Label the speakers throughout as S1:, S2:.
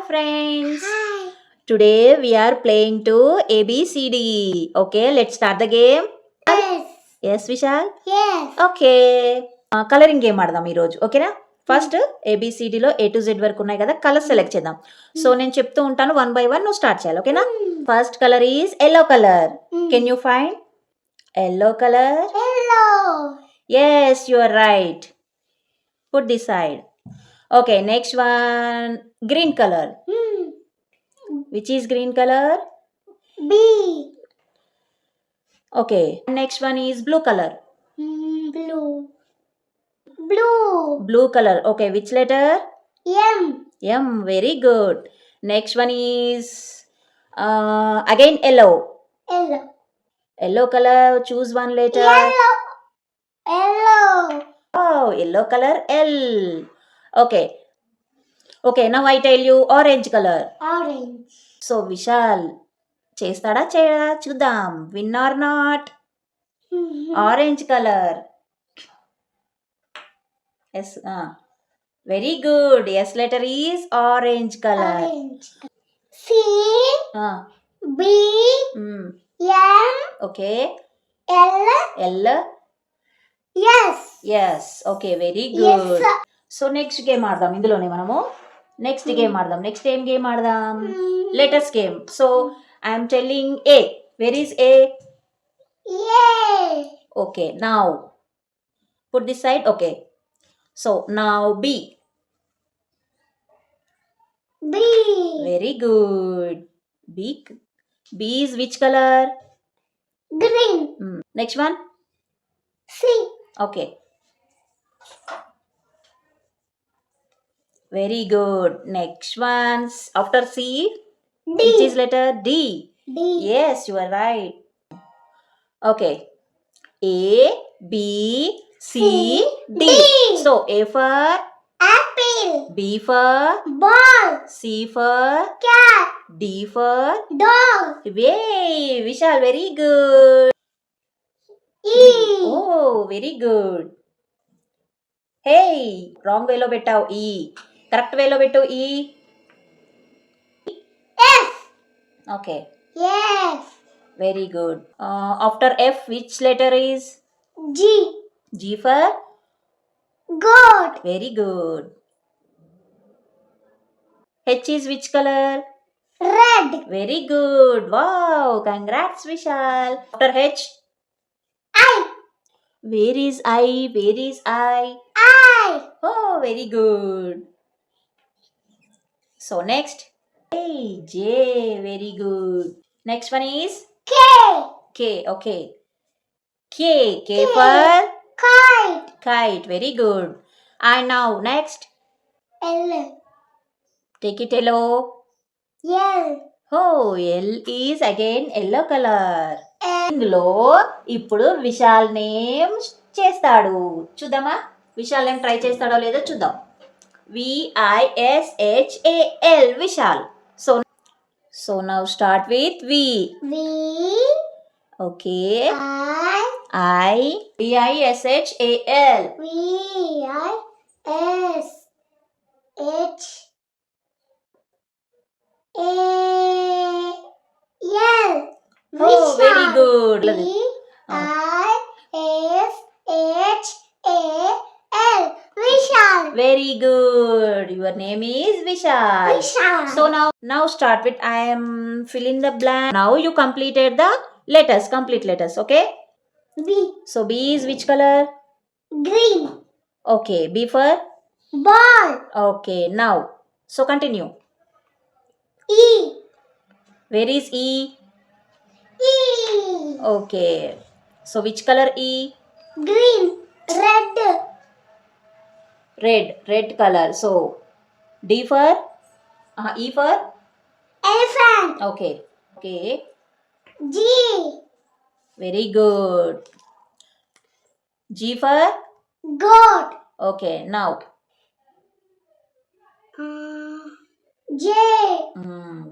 S1: friends.
S2: Hi.
S1: Today we are playing to ABCD. Okay, let's start the game.
S2: Yes.
S1: Yes, Vishal.
S2: Yes.
S1: Okay colouring game ఆడదాం ఈరోజు. ఓకేనా? First ఏబిసిడిలో A to Z వరకు ఉన్నాయి కదా, colour select చేద్దాం. So నేను చెప్తూ ఉంటాను, 1 by 1 నువ్వు స్టార్ట్ చేయాలి. ఓకేనా? First colour is yellow colour. Can you find yellow colour?
S2: Hello.
S1: Yes, you are right. Put this side. Okay, next one, green color. Which is green color?
S2: B.
S1: Okay, next one is blue color.
S2: Blue. Blue.
S1: Blue color. Okay, which letter?
S2: M.
S1: M. Very good. Next one is again yellow.
S2: Yellow.
S1: Yellow color. Choose one letter.
S2: Yellow. Yellow.
S1: Oh, yellow color L. Okay. Okay, now I tell you orange color.
S2: Orange.
S1: So Vishal చేస్తాడా చేయడా చూద్దాం. Win or not? Orange colour. Yes, very good. S letter is orange colour.
S2: Orange. C. B. M.
S1: Okay.
S2: L.
S1: L.
S2: Yes.
S1: Yes. Okay, very
S2: Yes.
S1: Good. So next game ఆడదాం. ఇందులోనే మనము next game ఆడదాం. Next ఏం game ఆడదాం? Letters game. So I'm telling A. Where is A?
S2: Yay.
S1: Okay, now put this side. Okay, so now B.
S2: B.
S1: Very good. B is which color?
S2: Green.
S1: Next one.
S2: C.
S1: Okay, very good. Next one, after C,
S2: D.
S1: which is letter D?
S2: D.
S1: Yes, you are right. Okay, A, B, C, D.
S2: D.
S1: So A for
S2: Apple.
S1: B for
S2: Ball.
S1: C for
S2: Cat.
S1: D for
S2: Dog.
S1: Yay, Vishal, very good.
S2: E.
S1: Oh, very good. Hey, wrong way lo bettav E. Correct way lo bettu E.
S2: F.
S1: Okay,
S2: Yes.
S1: very good. After F, which letter is?
S2: G.
S1: G for?
S2: Goat.
S1: Very good. H is which color?
S2: Red.
S1: Very good. Wow, congrats Vishal. After H,
S2: I.
S1: where is I? Where is I?
S2: I.
S1: Oh, very good. So next, hey, J, very good. Next one is
S2: K.
S1: K. Okay, K for
S2: Kite.
S1: kite. Very good. And now next,
S2: L.
S1: take it yellow.
S2: L.
S1: Oh, L is again yellow color.
S2: L.
S1: ఇందులో ఇప్పుడు Vishal name చేస్తాడు. చూద్దామా Vishal name try చేస్తాడో లేదో చూద్దాం. VISHAL, Vishal. So now start with V.
S2: V.
S1: Okay,
S2: I.
S1: VISHAL.
S2: V. I. S. H. A. L.
S1: Oh, very good.
S2: V. I. S. H. A. L. Vishal.
S1: Very good. Your name is Vishal.
S2: Vishal.
S1: So now start with I am filling the blank. Now you completed the letters, complete letters. Okay.
S2: B.
S1: So B is which color?
S2: Green.
S1: Okay, B for?
S2: Ball.
S1: Okay, now so continue.
S2: E.
S1: Where is E?
S2: E.
S1: Okay, so which color E?
S2: Green. Red.
S1: Red color. So D for? E for?
S2: Elephant.
S1: Okay,
S2: G.
S1: very good. G for?
S2: Goat.
S1: Okay, now
S2: J.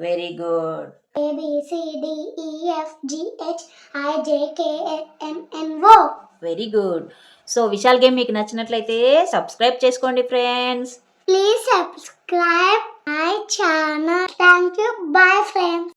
S1: very good.
S2: A B C D E F G H I J K L M N O.
S1: Very good. So Vishal game మీకు నచ్చినట్లయితే subscribe చేసుకోండి friends.
S2: Please subscribe my channel. Thank you. Bye, friends.